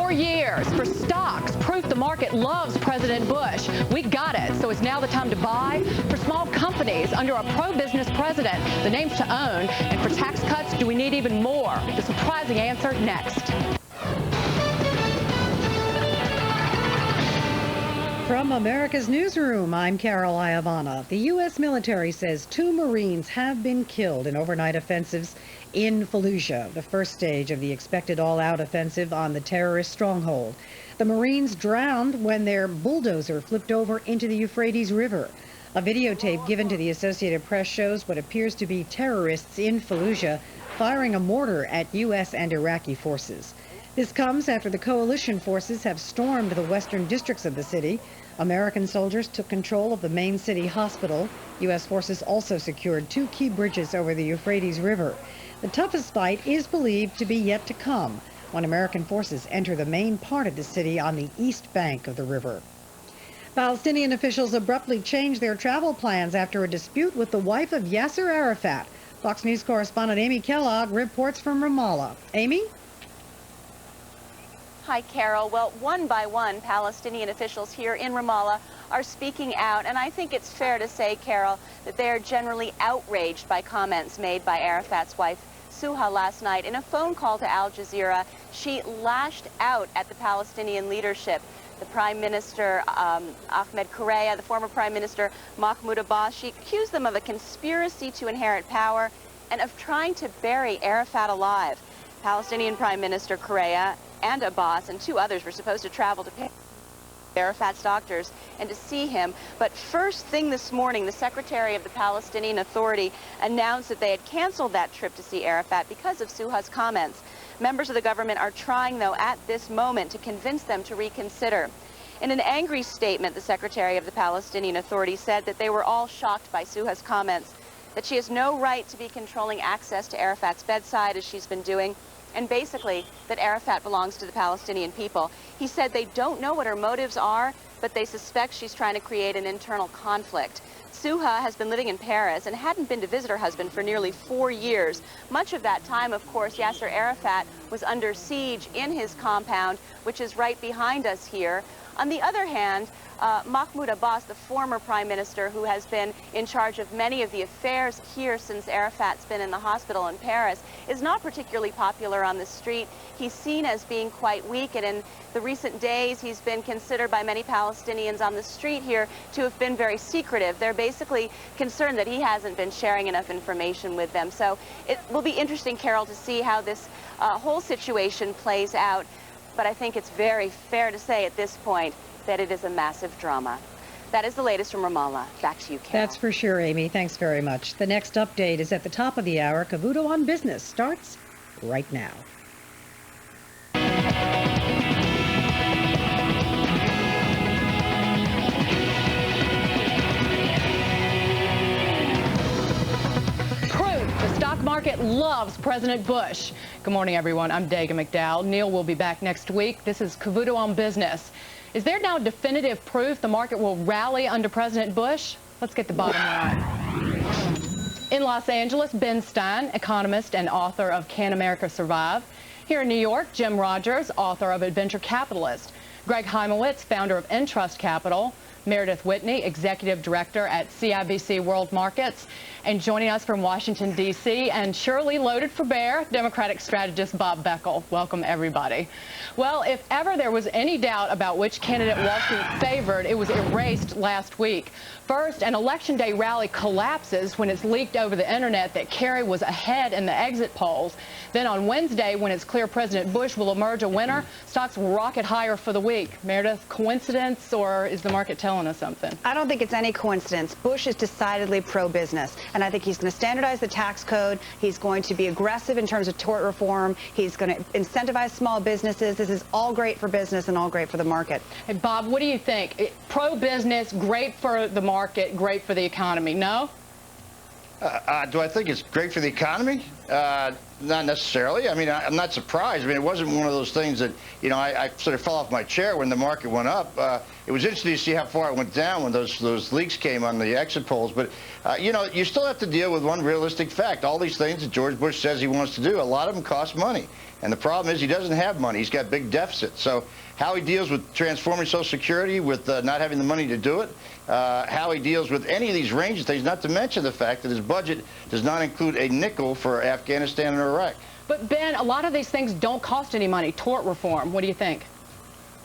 4 years. For stocks, proof the market loves President Bush. We got it, so it's now the time to buy. For small companies under a pro-business president, the names to own. And for tax cuts, do we need even more? The surprising answer next. From America's Newsroom, I'm Carol Iavana. The U.S. military says 2 Marines have been killed in overnight offensives in Fallujah, the first stage of the expected all-out offensive on the terrorist stronghold. The Marines drowned when their bulldozer flipped over into the Euphrates River. A videotape given to the Associated Press shows what appears to be terrorists in Fallujah firing a mortar at U.S. and Iraqi forces. This comes after the coalition forces have stormed the western districts of the city. American soldiers took control of the main city hospital. U.S. forces also secured 2 key bridges over the Euphrates River. The toughest fight is believed to be yet to come when American forces enter the main part of the city on the east bank of the river. Palestinian officials abruptly changed their travel plans after a dispute with the wife of Yasser Arafat. Fox News correspondent Amy Kellogg reports from Ramallah. Amy? Hi, Carol. Well, one by one, Palestinian officials here in Ramallah are speaking out, and I think it's fair to say, Carol, that they are generally outraged by comments made by Arafat's wife, Suha, last night. In a phone call to Al Jazeera, she lashed out at the Palestinian leadership. The Prime Minister, Ahmed Kureya, the former Prime Minister, Mahmoud Abbas, she accused them of a conspiracy to inherit power and of trying to bury Arafat alive. Palestinian Prime Minister Kureya and Abbas and 2 others were supposed to travel to pay Arafat's doctors and to see him. But first thing this morning, the Secretary of the Palestinian Authority announced that they had canceled that trip to see Arafat because of Suha's comments. Members of the government are trying, though, at this moment to convince them to reconsider. In an angry statement, the Secretary of the Palestinian Authority said that they were all shocked by Suha's comments, that she has no right to be controlling access to Arafat's bedside as she's been doing, and basically that Arafat belongs to the Palestinian people. He said they don't know what her motives are, but they suspect she's trying to create an internal conflict. Suha has been living in Paris and hadn't been to visit her husband for nearly 4 years. Much of that time, of course, Yasser Arafat was under siege in his compound, which is right behind us here. On the other hand, Mahmoud Abbas, the former prime minister who has been in charge of many of the affairs here since Arafat's been in the hospital in Paris, is not particularly popular on the street. He's seen as being quite weak, and in the recent days he's been considered by many Palestinians on the street here to have been very secretive. They're basically concerned that he hasn't been sharing enough information with them. So it will be interesting, Carol, to see how this whole situation plays out. But I think it's very fair to say at this point that it is a massive drama. That is the latest from Ramallah. Back to you, Carol. That's for sure, Amy. Thanks very much. The next update is at the top of the hour. Cavuto on Business starts right now. Market loves President Bush. Good morning, everyone. I'm Dagen McDowell. Neil will be back next week. This is Cavuto on Business. Is there now definitive proof the market will rally under President Bush? Let's get the bottom line. In Los Angeles, Ben Stein, economist and author of Can America Survive? Here in New York, Jim Rogers, author of Adventure Capitalist. Greg Heimowitz, founder of Entrust Capital. Meredith Whitney, executive director at CIBC World Markets. And joining us from Washington, D.C., and surely loaded for bear, Democratic strategist Bob Beckel. Welcome, everybody. Well, if ever there was any doubt about which candidate Wall Street favored, it was erased last week. First, an Election Day rally collapses when it's leaked over the internet that Kerry was ahead in the exit polls. Then on Wednesday, when it's clear President Bush will emerge a winner, stocks will rocket higher for the week. Meredith, coincidence, or is the market telling us something? I don't think it's any coincidence. Bush is decidedly pro-business, and I think he's going to standardize the tax code. He's going to be aggressive in terms of tort reform. He's going to incentivize small businesses. This is all great for business and all great for the market. Hey, Bob, what do you think? Pro-business, great for the market, great for the economy, no? Do I think it's great for the economy? Not necessarily. I mean, I'm not surprised. I mean, it wasn't one of those things that, you know, I sort of fell off my chair when the market went up. It was interesting to see how far it went down when those leaks came on the exit polls. But, you know, you still have to deal with one realistic fact. All these things that George Bush says he wants to do, a lot of them cost money. And the problem is he doesn't have money. He's got big deficits. So how he deals with transforming Social Security, with not having the money to do it, how he deals with any of these range of things, not to mention the fact that his budget does not include a nickel for Afghanistan and Iraq. But, Ben, a lot of these things don't cost any money. Tort reform, what do you think?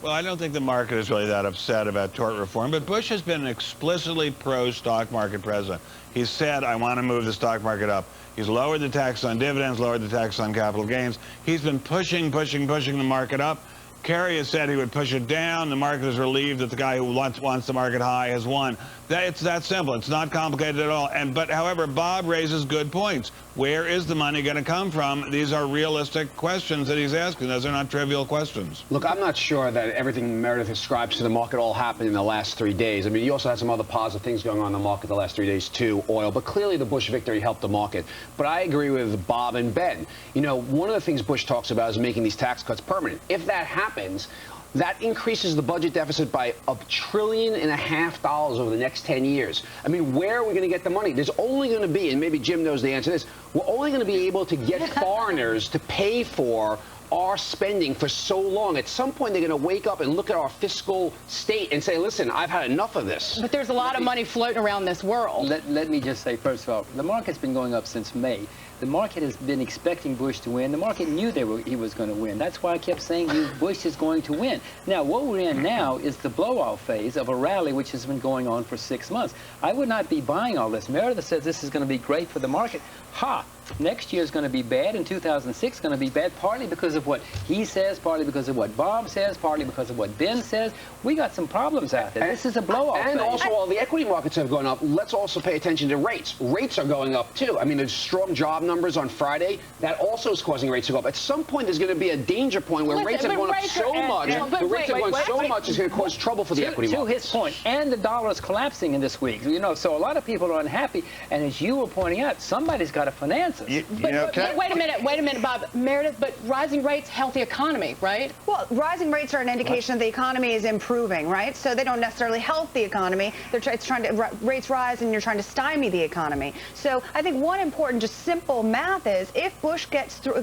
Well, I don't think the market is really that upset about tort reform, but Bush has been an explicitly pro-stock market president. He's said, I want to move the stock market up. He's lowered the tax on dividends, lowered the tax on capital gains. He's been pushing the market up. Kerry has said he would push it down. The market is relieved that the guy who wants the market high has won. It's that simple. It's not complicated at all. But however, Bob raises good points. Where is the money going to come from? These are realistic questions that he's asking. Those are not trivial questions. Look, I'm not sure that everything Meredith ascribes to the market all happened in the last 3 days. I mean, you also had some other positive things going on in the market the last 3 days too, oil. But clearly the Bush victory helped the market. But I agree with Bob and Ben. You know, one of the things Bush talks about is making these tax cuts permanent. If that happens, that increases the budget deficit by $1.5 trillion over the next 10 years. I mean, where are we going to get the money? There's only going to be, and maybe Jim knows the answer to this, we're only going to be able to get foreigners to pay for our spending for so long. At some point, they're going to wake up and look at our fiscal state and say, listen, I've had enough of this. But there's a lot of money floating around this world. Let me just say, first of all, the market's been going up since May. The market has been expecting Bush to win. The market knew he was going to win. That's why I kept saying Bush is going to win. Now, what we're in now is the blowout phase of a rally which has been going on for 6 months. I would not be buying all this. Meredith says this is going to be great for the market. Ha! Next year is going to be bad, and 2006 is going to be bad, partly because of what he says, partly because of what Bob says, partly because of what Ben says. We got some problems out there. This is a blowout phase. And also, while the equity markets have gone up, let's also pay attention to rates. Rates are going up, too. I mean, there's strong job numbers on Friday. That also is causing rates to go up. At some point, there's going to be a danger point where rates have gone up so much. The rates have gone so much, it's going to cause trouble for the equity markets. To his point, and the dollar is collapsing in this week. You know, so a lot of people are unhappy. And as you were pointing out, somebody's got to finance it. Wait a minute, Bob. Meredith, but rising rates, healthy economy, right? Well, rising rates are an indication that the economy is improving, right? So they don't necessarily help the economy. It's trying to rates rise, and you're trying to stymie the economy. So I think one important, just simple math is if Bush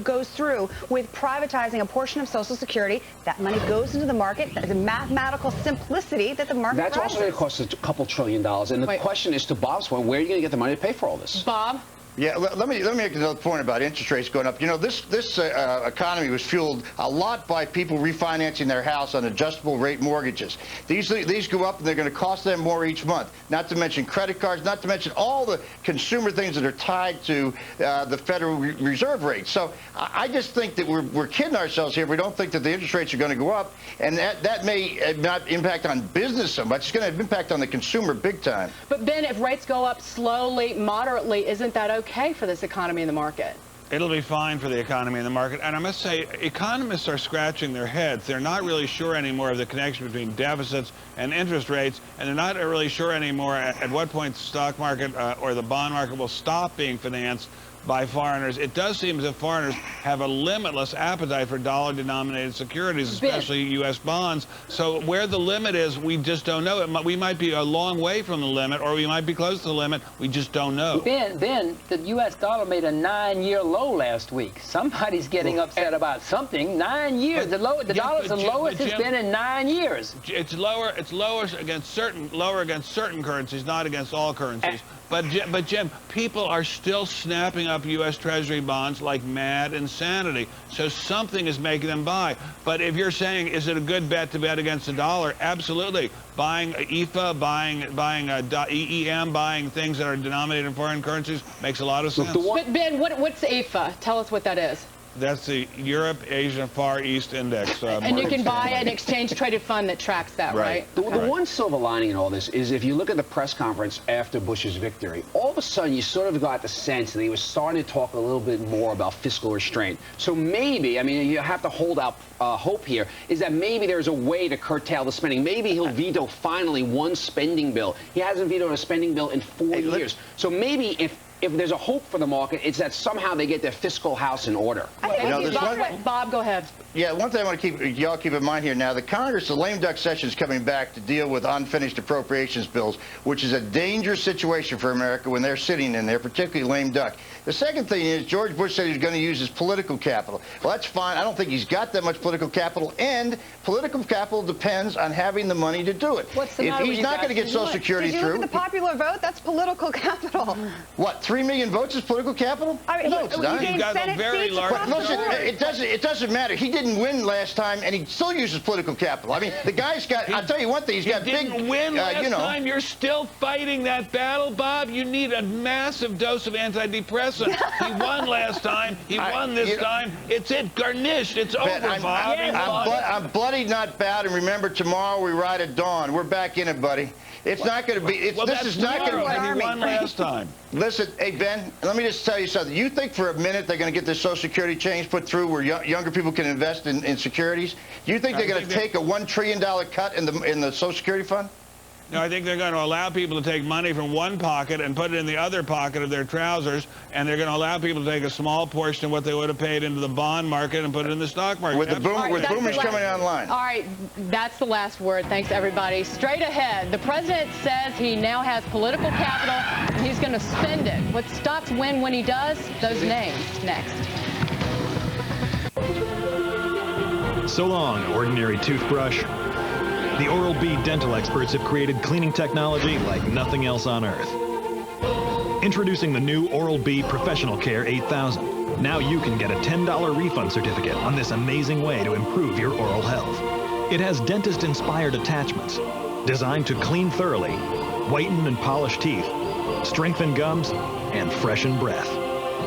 goes through with privatizing a portion of Social Security, that money goes into the market. That's a mathematical simplicity that the market. That's also going to cost a couple $1 trillion. And the question is, to Bob's point, where are you going to get the money to pay for all this? Bob? Yeah, let me make another point about interest rates going up. You know, this economy was fueled a lot by people refinancing their house on adjustable rate mortgages. These go up, and they're going to cost them more each month. Not to mention credit cards, not to mention all the consumer things that are tied to the Federal Reserve rate. So I just think that we're kidding ourselves here if we don't think that the interest rates are going to go up, and that may not impact on business so much. It's going to have impact on the consumer big time. But Ben, if rates go up slowly, moderately, isn't that okay for this economy and the market? It'll be fine for the economy and the market. And I must say, economists are scratching their heads. They're not really sure anymore of the connection between deficits and interest rates, and they're not really sure anymore at what point the stock market or the bond market will stop being financed by foreigners. It does seem as if foreigners have a limitless appetite for dollar-denominated securities, especially U.S. bonds. So where the limit is, we just don't know. We might be a long way from the limit, or we might be close to the limit. We just don't know. Ben, the U.S. dollar made a 9-year low last week. Somebody's getting upset about something. 9 years. The dollar's the lowest it's been in 9 years. It's lower. It's lower against certain currencies, not against all currencies. But Jim, people are still snapping up U.S. Treasury bonds like mad insanity. So something is making them buy. But if you're saying, is it a good bet to bet against the dollar? Absolutely. Buying IFA, buying EEM, buying things that are denominated in foreign currencies makes a lot of sense. But Ben, what's IFA? Tell us what that is. That's the Europe, Asia, Far East Index. And you can buy an exchange-traded fund that tracks that, right? The one silver lining in all this is if you look at the press conference after Bush's victory, all of a sudden you sort of got the sense that he was starting to talk a little bit more about fiscal restraint. So maybe, I mean, you have to hold out hope here, is that maybe there's a way to curtail the spending. Maybe he'll veto finally one spending bill. He hasn't vetoed a spending bill in 4 years. So maybe if if there's a hope for the market, it's that somehow they get their fiscal house in order. Bob, go ahead. Yeah, one thing I want to y'all keep in mind here now, the Congress, the lame duck session is coming back to deal with unfinished appropriations bills, which is a dangerous situation for America when they're sitting in there, particularly lame duck. The second thing is George Bush said he was going to use his political capital. Well, that's fine. I don't think he's got that much political capital, and political capital depends on having the money to do it. What's the if matter he's with not you going to get Social Security Did you through. look at the popular vote? That's political capital. What, 3 million votes is political capital? I mean, No, it's not. he got a Senate very seats large across But the listen, board. it doesn't matter. He didn't win last time, and he still uses political capital. I mean, the guy's got, I'll tell you one thing, he's got big, didn't win last you know. time. You're still fighting that battle, Bob. You need a massive dose of antidepressant. He won last time. He won this time. It's garnished. It's over, Bob. I'm bloody, not bad. And remember, tomorrow we ride at dawn. We're back in it, buddy. It's not going to be. This is not going to be. He won last time. Listen, hey, Ben, let me just tell you something. You think for a minute they're going to get this Social Security change put through where younger people can invest in securities? Do you think they're going to take a $1 trillion cut in the Social Security fund? No, I think they're going to allow people to take money from one pocket and put it in the other pocket of their trousers, and they're going to allow people to take a small portion of what they would have paid into the bond market and put it in the stock market. With the boomers coming online. All right, that's the last word. Thanks, everybody. Straight ahead, the president says he now has political capital, and he's going to spend it. What stocks win when he does? Those names next. So long, ordinary toothbrush. The Oral-B dental experts have created cleaning technology like nothing else on Earth. Introducing the new Oral-B Professional Care 8000. Now you can get a $10 refund certificate on this amazing way to improve your oral health. It has dentist-inspired attachments designed to clean thoroughly, whiten and polish teeth, strengthen gums, and freshen breath.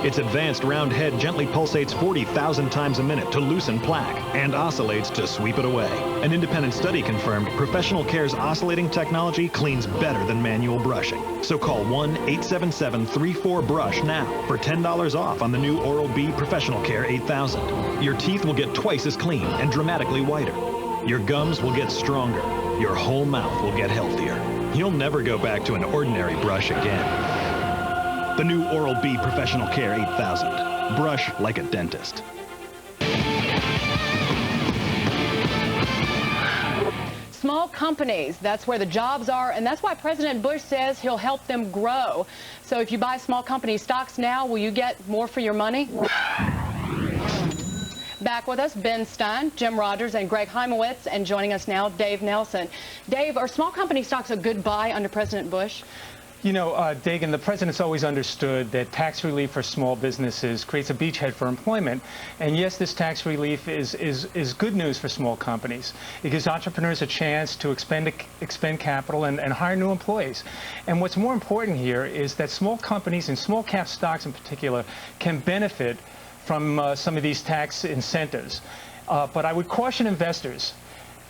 Its advanced round head gently pulsates 40,000 times a minute to loosen plaque and oscillates to sweep it away. An independent study confirmed Professional Care's oscillating technology cleans better than manual brushing. So call 1-877-34-BRUSH now for $10 off on the new Oral-B Professional Care 8000. Your teeth will get twice as clean and dramatically whiter. Your gums will get stronger. Your whole mouth will get healthier. You'll never go back to an ordinary brush again. The new Oral-B Professional Care 8000. Brush like a dentist. Small companies, that's where the jobs are, and that's why President Bush says he'll help them grow. So if you buy small company stocks now, will you get more for your money? Back with us, Ben Stein, Jim Rogers, and Greg Heimowitz, and joining us now, Dave Nelson. Dave, are small company stocks a good buy under President Bush? You know, Dagen, the president's always understood that tax relief for small businesses creates a beachhead for employment. And yes, this tax relief is good news for small companies. It gives entrepreneurs a chance to expend capital and hire new employees. And what's more important here is that small companies and small cap stocks in particular can benefit from some of these tax incentives. But I would caution investors,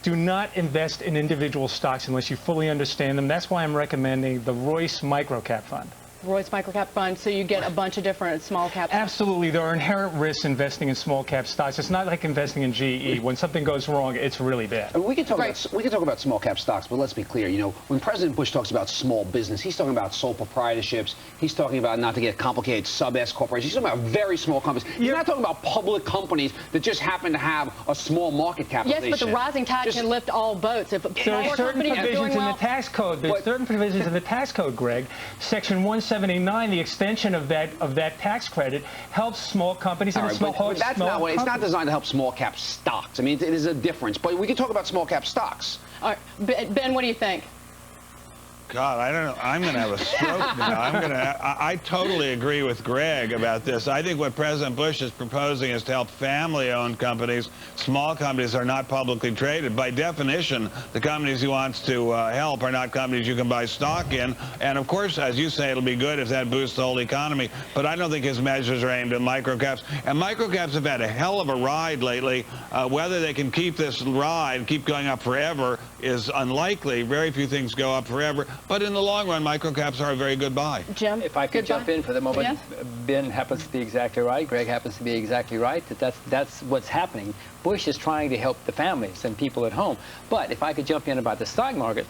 do not invest in individual stocks unless you fully understand them. That's why I'm recommending the Royce Microcap Fund. Royce Microcap Fund, so you get a bunch of different small caps. Absolutely. There are inherent risks investing in small cap stocks. It's not like investing in GE. When something goes wrong, it's really bad. I mean, we can talk about small cap stocks, but let's be clear. You know, when President Bush talks about small business, he's talking about sole proprietorships. He's talking about, not to get complicated, sub-S corporations. He's talking about very small companies. He's not talking about public companies that just happen to have a small market capitalization. Yes, but the rising tide can lift all boats. If there are certain provisions in the tax code. There's certain provisions in the tax code, Greg. Section 179, the extension of that tax credit helps small companies and small companies. But that's not what it's not designed to help small cap stocks. I mean, it is a difference. But we can talk about small cap stocks. All right. Ben, what do you think? God, I don't know. I'm going to have a stroke now. I totally agree with Greg about this. I think what President Bush is proposing is to help family-owned companies. Small companies are not publicly traded. By definition, the companies he wants to help are not companies you can buy stock in. And, of course, as you say, it'll be good if that boosts the whole economy. But I don't think his measures are aimed at microcaps. And microcaps have had a hell of a ride lately. Whether they can keep this ride, keep going up forever, is unlikely. Very few things go up forever. But in the long run, microcaps are a very good buy. Jim? If I could jump in for the moment, yes? Ben happens to be exactly right. Greg happens to be exactly right. That's what's happening. Bush is trying to help the families and people at home. But if I could jump in about the stock market,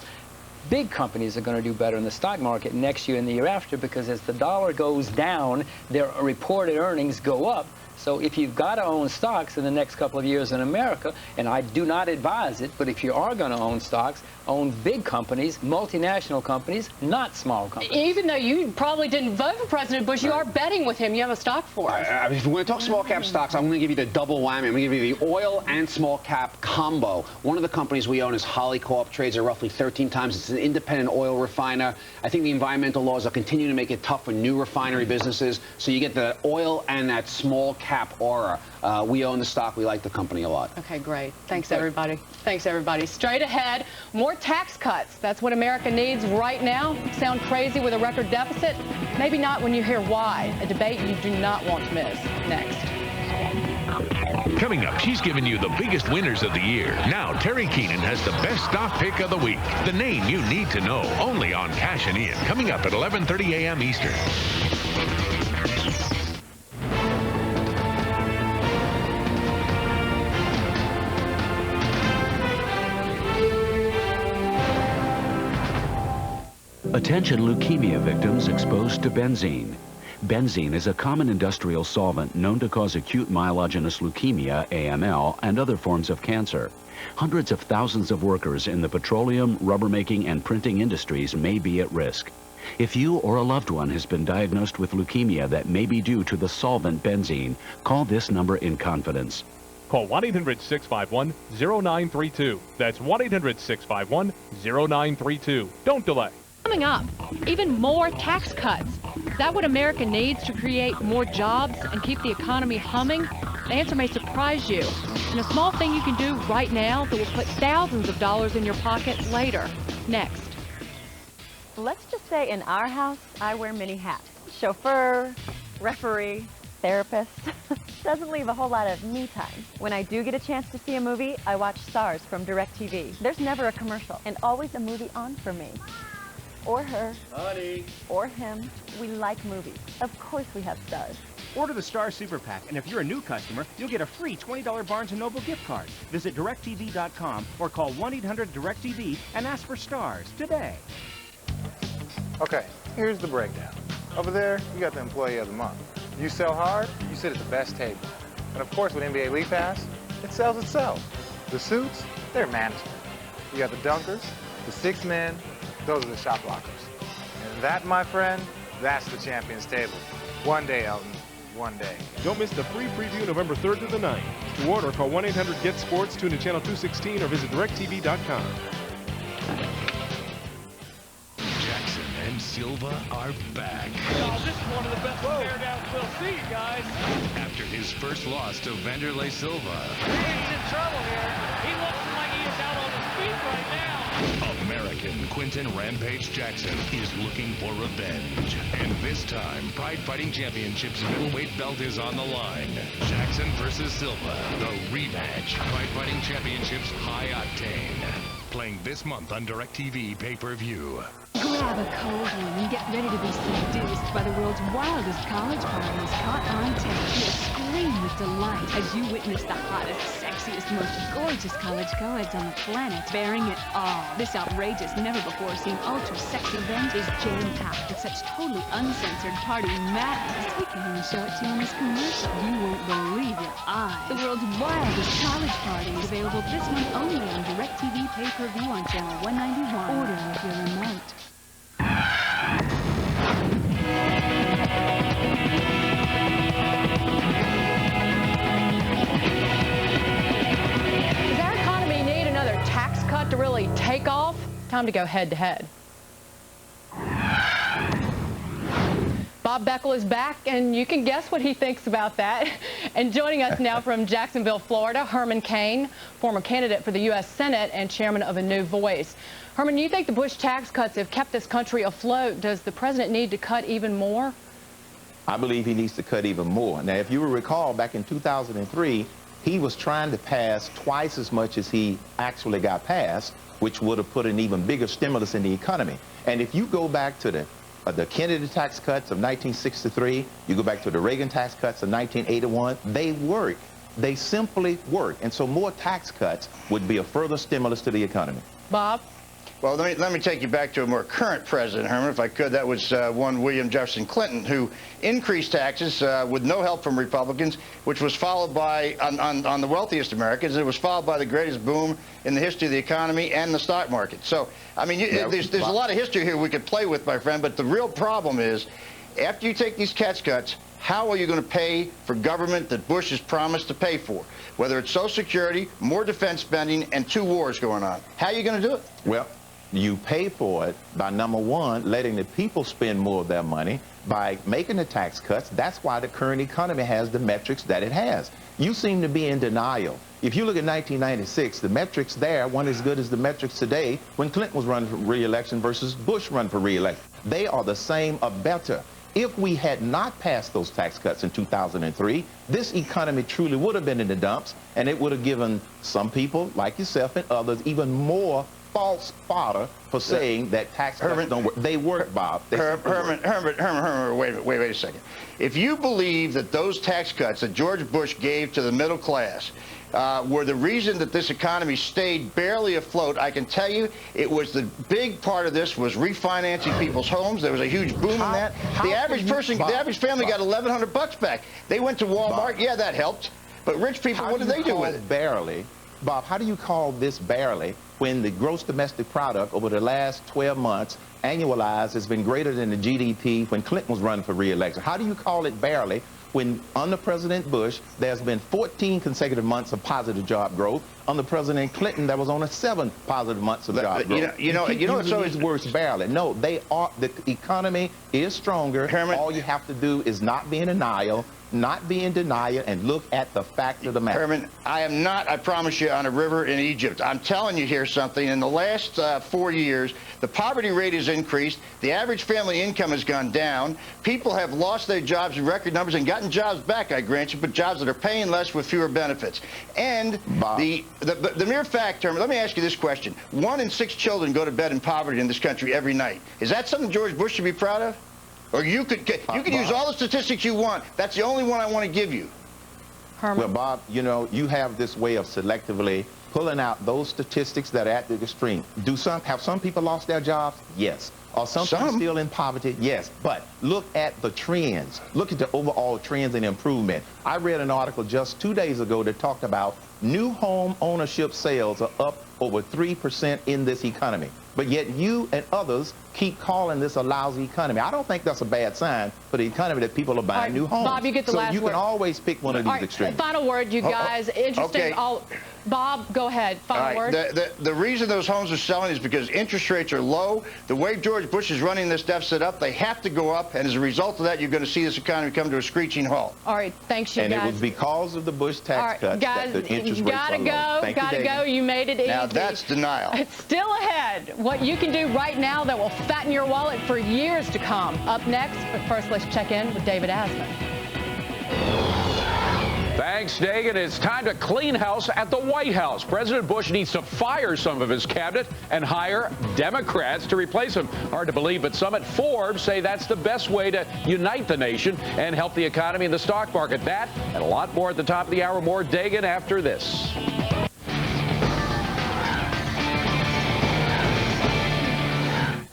big companies are going to do better in the stock market next year and the year after, because as the dollar goes down, their reported earnings go up. So if you've got to own stocks in the next couple of years in America, and I do not advise it, but if you are going to own stocks, own big companies, multinational companies, not small companies. Even though you probably didn't vote for President Bush, you are betting with him. You have a stock for us. If we're going to talk small cap stocks, I'm going to give you the double whammy. I'm going to give you the oil and small cap combo. One of the companies we own is Holly Co-op, trades at roughly 13 times. It's an independent oil refiner. I think the environmental laws are continuing to make it tough for new refinery businesses. So you get the oil and that small cap aura. We own the stock. We like the company a lot. Okay, great. Thanks, everybody. Thanks, everybody. Straight ahead, more tax cuts. That's what America needs right now. Sound crazy with a record deficit? Maybe not when you hear why. A debate you do not want to miss. Next. Coming up, she's giving you the biggest winners of the year. Now, Terry Keenan has the best stock pick of the week. The name you need to know, only on Cash and In. Coming up at 11:30 a.m. Eastern. Attention leukemia victims exposed to benzene. Benzene is a common industrial solvent known to cause acute myelogenous leukemia, AML, and other forms of cancer. Hundreds of thousands of workers in the petroleum, rubber-making, and printing industries may be at risk. If you or a loved one has been diagnosed with leukemia that may be due to the solvent benzene, call this number in confidence. Call 1-800-651-0932. That's 1-800-651-0932. Don't delay. Coming up, even more tax cuts. Is that what America needs to create more jobs and keep the economy humming? The answer may surprise you. And a small thing you can do right now that will put thousands of dollars in your pocket later. Next. Let's just say in our house, I wear many hats. Chauffeur, referee, therapist. Doesn't leave a whole lot of me time. When I do get a chance to see a movie, I watch Stars from DirecTV. There's never a commercial and always a movie on for me. Or her, honey, or him. We like movies. Of course we have Stars. Order the Star Super Pack, and if you're a new customer, you'll get a free $20 Barnes & Noble gift card. Visit DirecTV.com or call 1-800-DirecTV and ask for Stars today. Okay, here's the breakdown. Over there, you got the Employee of the Month. You sell hard, you sit at the best table. And of course, with NBA League Pass, it sells itself. The suits, they're management. You got the dunkers, the six men, those are the shot blockers. And that, my friend, that's the Champions Table. One day, Elton, one day. Don't miss the free preview November 3rd to the 9th. To order, call 1-800-GET-SPORTS, tune to channel 216, or visit DirecTV.com. Jackson and Silva are back. Oh, this is one of the best stare downs we'll see, guys. After his first loss to Vanderlei Silva. He's in trouble here. He looks like he is out on his feet right now. American Quinton Rampage Jackson is looking for revenge. And this time, Pride Fighting Championships middleweight belt is on the line. Jackson versus Silva, the rematch. Pride Fighting Championships High Octane. Playing this month on DirecTV pay-per-view. Grab a cold one and get ready to be seduced by the world's wildest college parties caught on tape. You'll scream with delight as you witness the hottest, sexiest, most gorgeous college co-eds on the planet bearing it all. This outrageous, never-before-seen ultra-sexy event is jam-packed with such totally uncensored party madness. We can even show it to you in this commercial. You won't believe your eyes. The world's wildest college party is available this month only on DirecTV pay-per-view on channel 191. Order with your remote. Does our economy need another tax cut to really take off? Time to go head-to-head. Bob Beckel is back, and you can guess what he thinks about that. And joining us now from Jacksonville, Florida, Herman Cain, former candidate for the U.S. Senate and chairman of A New Voice. Herman, you think the Bush tax cuts have kept this country afloat? Does the president need to cut even more? I believe he needs to cut even more. Now, if you will recall, back in 2003, he was trying to pass twice as much as he actually got passed, which would have put an even bigger stimulus in the economy. And if you go back to the Kennedy tax cuts of 1963, you go back to the Reagan tax cuts of 1981, they work. They simply work. And so more tax cuts would be a further stimulus to the economy. Bob? Well, let me take you back to a more current president, Herman, if I could. That was one William Jefferson Clinton, who increased taxes with no help from Republicans, which was followed by, on the wealthiest Americans, it was followed by the greatest boom in the history of the economy and the stock market. So, I mean, there's a lot of history here we could play with, my friend, but the real problem is, after you take these tax cuts, how are you going to pay for government that Bush has promised to pay for? Whether it's Social Security, more defense spending, and 2 wars going on. How are you going to do it? Well, you pay for it by, number one, letting the people spend more of their money, by making the tax cuts. That's why the current economy has the metrics that it has. You seem to be in denial. If you look at 1996, the metrics there weren't as good as the metrics today when Clinton was running for re-election versus Bush running for re-election. They are the same or better. If we had not passed those tax cuts in 2003, this economy truly would have been in the dumps, and it would have given some people, like yourself and others, even more false fodder for saying that tax cuts don't work. They work, Bob. Herman, wait a second. If you believe that those tax cuts that George Bush gave to the middle class were the reason that this economy stayed barely afloat, I can tell you it was the big part of this was refinancing people's homes. There was a huge boom in that. The average person, the average family got $1,100 back. They went to Walmart. Yeah, that helped. But rich people, what did they do with it? Barely. Bob, how do you call this barely when the gross domestic product over the last 12 months annualized has been greater than the GDP when Clinton was running for re-election? How do you call it barely when under President Bush there's been 14 consecutive months of positive job growth? Under President Clinton, there was only 7 positive months of job growth. You know, it's always worse barely. No, they are. The economy is stronger. Herman, all you have to do is not be in denial. Not be in denial and look at the fact of the matter. Herman, I am not, I promise you, on a river in Egypt. I'm telling you here something. In the last 4 years, the poverty rate has increased. The average family income has gone down. People have lost their jobs in record numbers and gotten jobs back, I grant you, but jobs that are paying less with fewer benefits. And the mere fact, Herman, let me ask you this question. 1 in 6 children go to bed in poverty in this country every night. Is that something George Bush should be proud of? Or you could use all the statistics you want. That's the only one I want to give you. Herman. Well, Bob, you know, you have this way of selectively pulling out those statistics that are at the extreme. Have some people lost their jobs? Yes. Are some people still in poverty? Yes. But look at the trends. Look at the overall trends and improvement. I read an article just 2 days ago that talked about new home ownership sales are up over 3% in this economy. But yet you and others keep calling this a lousy economy. I don't think that's a bad sign for the economy that people are buying new homes. Bob, you get the last word. So you can always pick one of these extremes. Final word, you guys. Interesting. Okay. Bob, go ahead. Final word. The reason those homes are selling is because interest rates are low. The way George Bush is running this deficit up, they have to go up. And as a result of that, you're going to see this economy come to a screeching halt. All right. Thanks, you guys. And it was because of the Bush tax cuts guys, that the interest rates gotta were go. low. Gotta go. You made it easy. Now that's denial. It's still ahead. What you can do right now that will fatten your wallet for years to come. Up next, but first let's check in with David Asman. Thanks, Dagen. It's time to clean house at the White House. President Bush needs to fire some of his cabinet and hire Democrats to replace him. Hard to believe, but some at Forbes say that's the best way to unite the nation and help the economy and the stock market. That and a lot more at the top of the hour. More Dagen after this.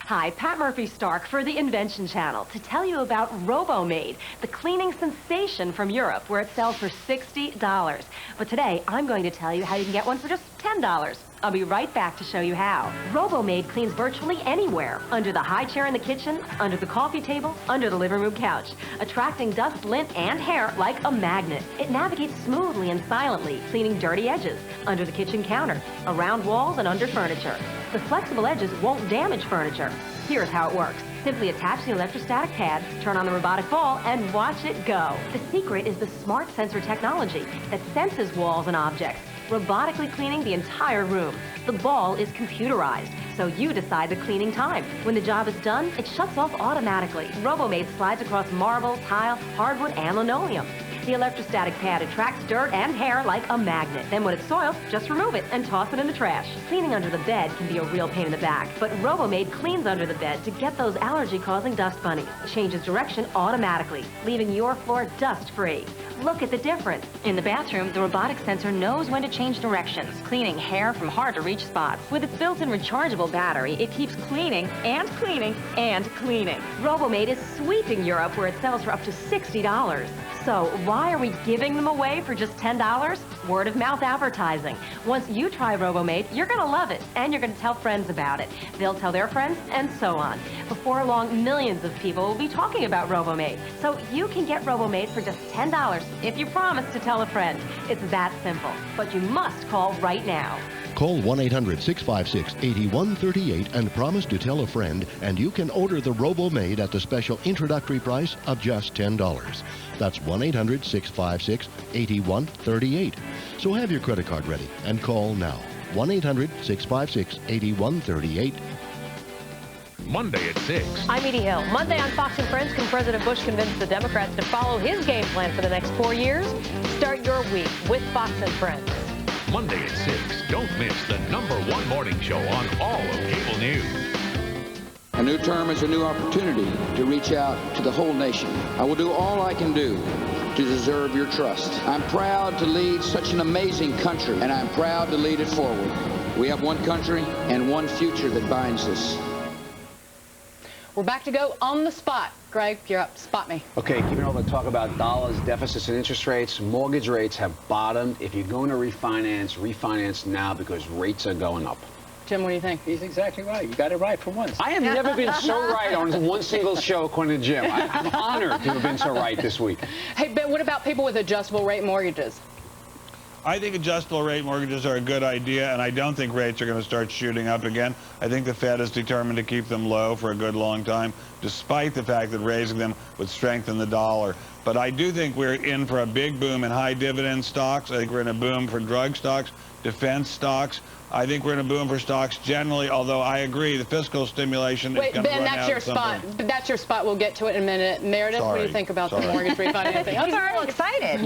Hi, Pat Murphy-Stark for the Invention Channel to tell you about Robomaid, the cleaning sensation from Europe, where it sells for $60. But today, I'm going to tell you how you can get one for just $10. I'll be right back to show you how. Robomaid cleans virtually anywhere, under the high chair in the kitchen, under the coffee table, under the living room couch, attracting dust, lint, and hair like a magnet. It navigates smoothly and silently, cleaning dirty edges, under the kitchen counter, around walls, and under furniture. The flexible edges won't damage furniture. Here's how it works. Simply attach the electrostatic pad, turn on the robotic ball, and watch it go. The secret is the smart sensor technology that senses walls and objects, robotically cleaning the entire room. The ball is computerized, so you decide the cleaning time. When the job is done, it shuts off automatically. Robomaid slides across marble, tile, hardwood, and linoleum. The electrostatic pad attracts dirt and hair like a magnet. Then when it's soiled, just remove it and toss it in the trash. Cleaning under the bed can be a real pain in the back, but Robomaid cleans under the bed to get those allergy-causing dust bunnies. It changes direction automatically, leaving your floor dust-free. Look at the difference. In the bathroom, the robotic sensor knows when to change directions, cleaning hair from hard-to-reach spots. With its built-in rechargeable battery, it keeps cleaning and cleaning and cleaning. Robomaid is sweeping Europe where it sells for up to $60. So why are we giving them away for just $10? Word-of-mouth advertising. Once you try Robomaid, you're going to love it, and you're going to tell friends about it. They'll tell their friends, and so on. Before long, millions of people will be talking about Robomaid. So you can get Robomaid for just $10 if you promise to tell a friend. It's that simple. But you must call right now. Call 1-800-656-8138 and promise to tell a friend, and you can order the Robomaid at the special introductory price of just $10. That's 1-800-656-8138. So have your credit card ready and call now. 1-800-656-8138. Monday at 6. I'm Edie Hill. Monday on Fox and Friends, can President Bush convince the Democrats to follow his game plan for the next 4 years? Start your week with Fox and Friends. Monday at 6. Don't miss the #1 morning show on all of cable news. A new term is a new opportunity to reach out to the whole nation. I will do all I can do to deserve your trust. I'm proud to lead such an amazing country, and I'm proud to lead it forward. We have one country and one future that binds us. We're back to go on the spot. Greg, you're up. Spot me. Okay, keeping all the talk about dollars, deficits, and interest rates, mortgage rates have bottomed. If you're going to refinance now because rates are going up. Jim, what do you think? He's exactly right. You got it right for once. I have never been so right on one single show, according to Jim. I'm honored to have been so right this week. Hey, but what about people with adjustable rate mortgages? I think adjustable rate mortgages are a good idea, and I don't think rates are going to start shooting up again. I think the Fed is determined to keep them low for a good long time, despite the fact that raising them would strengthen the dollar. But I do think we're in for a big boom in high dividend stocks. I think we're in a boom for drug stocks, defense stocks. I think we're in a boom for stocks generally, although I agree the fiscal stimulation is going to run out. That's your spot. That's your spot. We'll get to it in a minute. Meredith, what do you think about the mortgage refinancing? I'm very excited.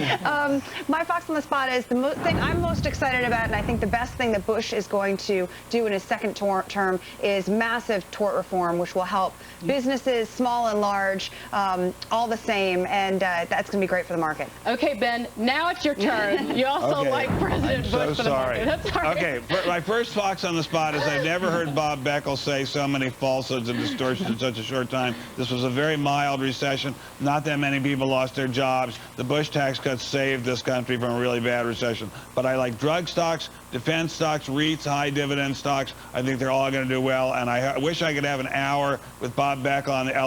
My Fox on the Spot is the thing I'm most excited about, and I think the best thing that Bush is going to do in his second term is massive tort reform, which will help businesses, small and large, all the same, and that's going to be great for the market. Okay, Ben, now it's your turn. You also like President Bush for the market. That's all right. Okay, my first Fox on the Spot is I've never heard Bob Beckel say so many falsehoods and distortions in such a short time. This was a very mild recession. Not that many people lost their jobs. The Bush tax cuts saved this country from a really bad recession. But I like drug stocks, defense stocks, REITs, high dividend stocks. I think they're all going to do well. And I wish I could have an hour with Bob Beckel on the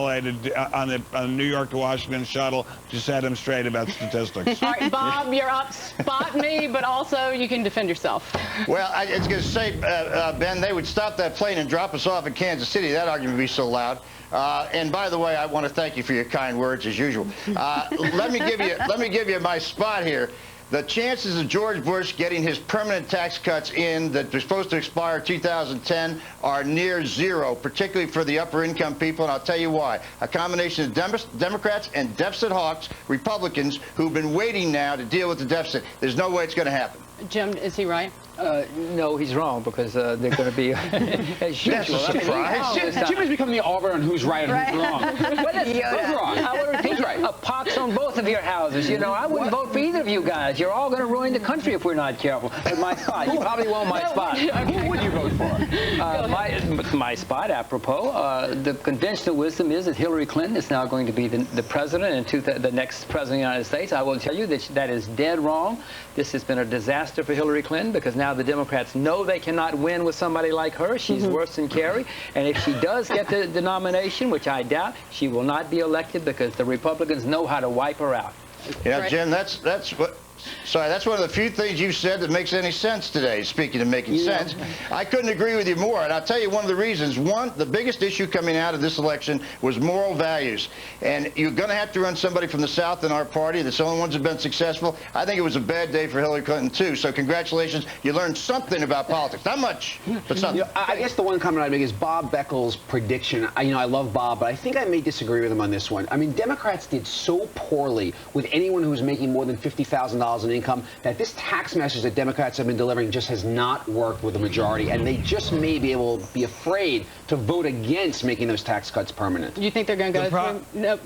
on the New York to Washington shuttle to set him straight about statistics. All right, Bob, you're up. Spot me, but also you can defend yourself. Well, I was going to say, Ben, they would stop that plane and drop us off in Kansas City. That argument would be so loud. And by the way, I want to thank you for your kind words as usual. Let me give you my spot here. The chances of George Bush getting his permanent tax cuts in that were supposed to expire 2010 are near zero, particularly for the upper income people, and I'll tell you why. A combination of Democrats and deficit hawks, Republicans, who've been waiting now to deal with the deficit. There's no way it's going to happen. Jim, is he right? No, he's wrong, because they're going to be as usual. That's a surprise. Jim has become the arbiter on who's right and who's wrong. Who's wrong? I would repeat, a pox on both of your houses. You know, I wouldn't vote for either of you guys. You're all going to ruin the country if we're not careful. But my spot, you probably won't my spot. Who would you vote for? My spot, apropos, the conventional wisdom is that Hillary Clinton is now going to be the president and the next president of the United States. I will tell you that that is dead wrong. This has been a disaster for Hillary Clinton, because now the Democrats know they cannot win with somebody like her. She's worse than Kerry. And if she does get the nomination, which I doubt, she will not be elected, because the Republicans know how to wipe her out. Yeah, Jim, that's one of the few things you've said that makes any sense today, speaking of making sense. I couldn't agree with you more, and I'll tell you one of the reasons. One, the biggest issue coming out of this election was moral values, and you're going to have to run somebody from the South in our party. That's the only ones who have been successful. I think it was a bad day for Hillary Clinton, too, so congratulations. You learned something about politics. Not much, but something. You know, I guess the one comment I'd make is Bob Beckel's prediction. I love Bob, but I think I may disagree with him on this one. I mean, Democrats did so poorly with anyone who was making more than $50,000 $100,000 in income, that this tax message that Democrats have been delivering just has not worked with the majority, and they just may be able to be afraid to vote against making those tax cuts permanent. You think they're going to go through? No,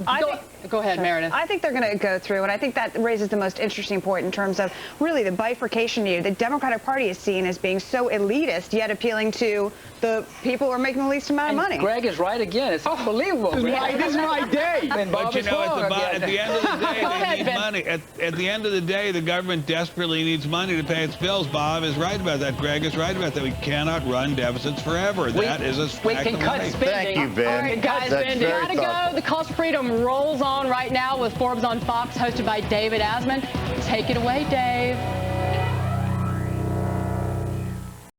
go ahead, Meredith. I think they're going to go through, and I think that raises the most interesting point in terms of really the bifurcation here. The Democratic Party is seen as being so elitist, yet appealing to the people who are making the least amount of money. Greg is right again. It's unbelievable. This is my day. But you know, at the end of the day, they need money. At the end of the day, the government desperately needs money to pay its bills. Bob is right about that. Greg is right about that. We cannot run deficits forever. That is a fact. We can cut spending. Thank you, Ben. All right, guys, gotta go. The Cost of Freedom rolls on right now with Forbes on Fox, hosted by David Asman. Take it away, Dave.